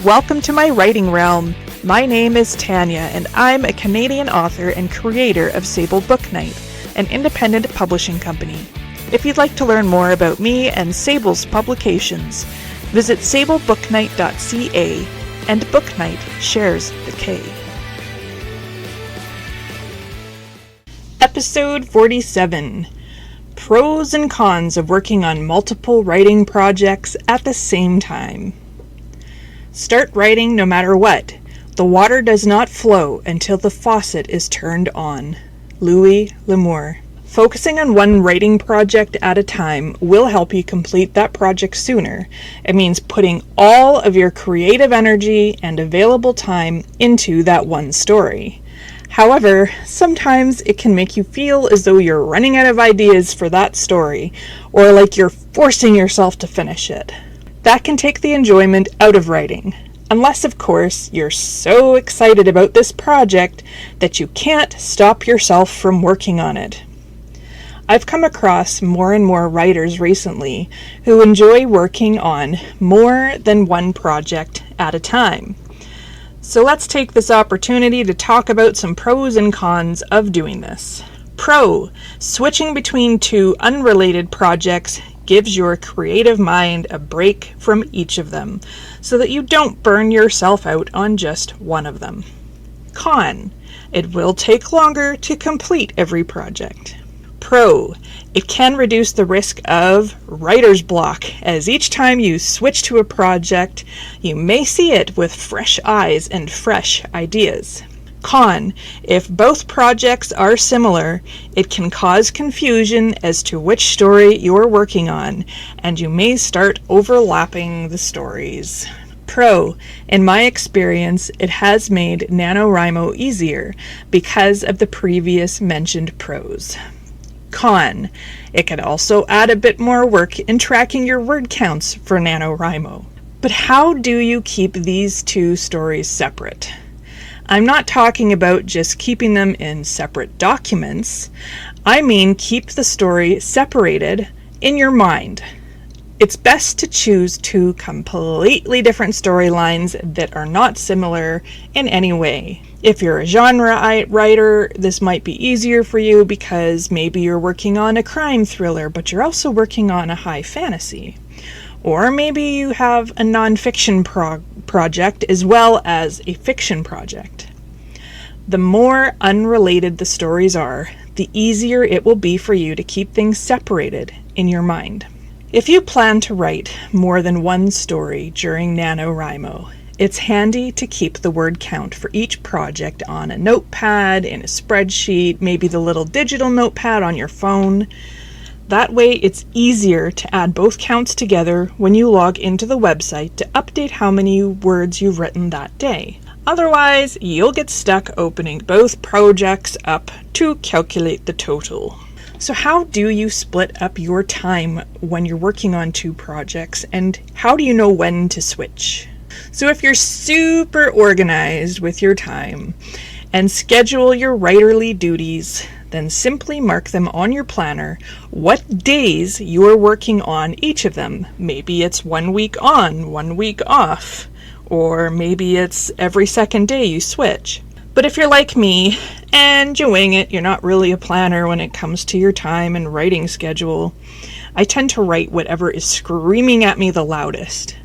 Welcome to my writing realm. My name is Tanya, and I'm a Canadian author and creator of Sable Book Night, an independent publishing company. If you'd like to learn more about me and Sable's publications, visit sablebooknight.ca, and Book Night shares the K. Episode 47. Pros and cons of working on multiple writing projects at the same time. Start writing no matter what. The water does not flow until the faucet is turned on. Louis L'Amour. Focusing on one writing project at a time will help you complete that project sooner. It means putting all of your creative energy and available time into that one story. However, sometimes it can make you feel as though you're running out of ideas for that story, or like you're forcing yourself to finish it. That can take the enjoyment out of writing, unless, of course, you're so excited about this project that you can't stop yourself from working on it. I've come across more and more writers recently who enjoy working on more than one project at a time. So let's take this opportunity to talk about some pros and cons of doing this. Pro: switching between two unrelated projects gives your creative mind a break from each of them, so that you don't burn yourself out on just one of them. Con: it will take longer to complete every project. Pro: it can reduce the risk of writer's block, as each time you switch to a project, you may see it with fresh eyes and fresh ideas. Con: if both projects are similar, it can cause confusion as to which story you're working on, and you may start overlapping the stories. Pro: in my experience, it has made NaNoWriMo easier because of the previous mentioned pros. Con: it can also add a bit more work in tracking your word counts for NaNoWriMo. But how do you keep these two stories separate? I'm not talking about just keeping them in separate documents. I mean keep the story separated in your mind. It's best to choose two completely different storylines that are not similar in any way. If you're a genre writer, this might be easier for you because maybe you're working on a crime thriller, but you're also working on a high fantasy. Or maybe you have a nonfiction project as well as a fiction project. The more unrelated the stories are, the easier it will be for you to keep things separated in your mind. If you plan to write more than one story during NaNoWriMo, it's handy to keep the word count for each project on a notepad, in a spreadsheet, maybe the little digital notepad on your phone. That way it's easier to add both counts together when you log into the website to update how many words you've written that day. Otherwise, you'll get stuck opening both projects up to calculate the total. So how do you split up your time when you're working on two projects, and how do you know when to switch? So if you're super organized with your time and schedule your writerly duties, then simply mark them on your planner what days you're working on each of them. Maybe it's 1 week on, 1 week off, or maybe it's every second day you switch. But if you're like me and you wing it, you're not really a planner when it comes to your time and writing schedule, I tend to write whatever is screaming at me the loudest.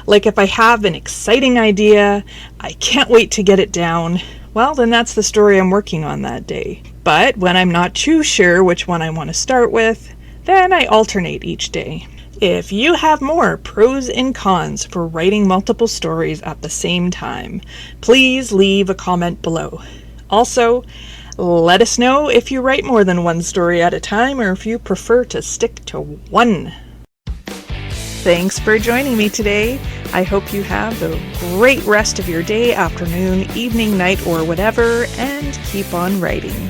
Like if I have an exciting idea, I can't wait to get it down, well, then that's the story I'm working on that day. But when I'm not too sure which one I want to start with, then I alternate each day. If you have more pros and cons for writing multiple stories at the same time, please leave a comment below. Also, let us know if you write more than one story at a time or if you prefer to stick to one. Thanks for joining me today. I hope you have a great rest of your day, afternoon, evening, night, or whatever, and keep on writing.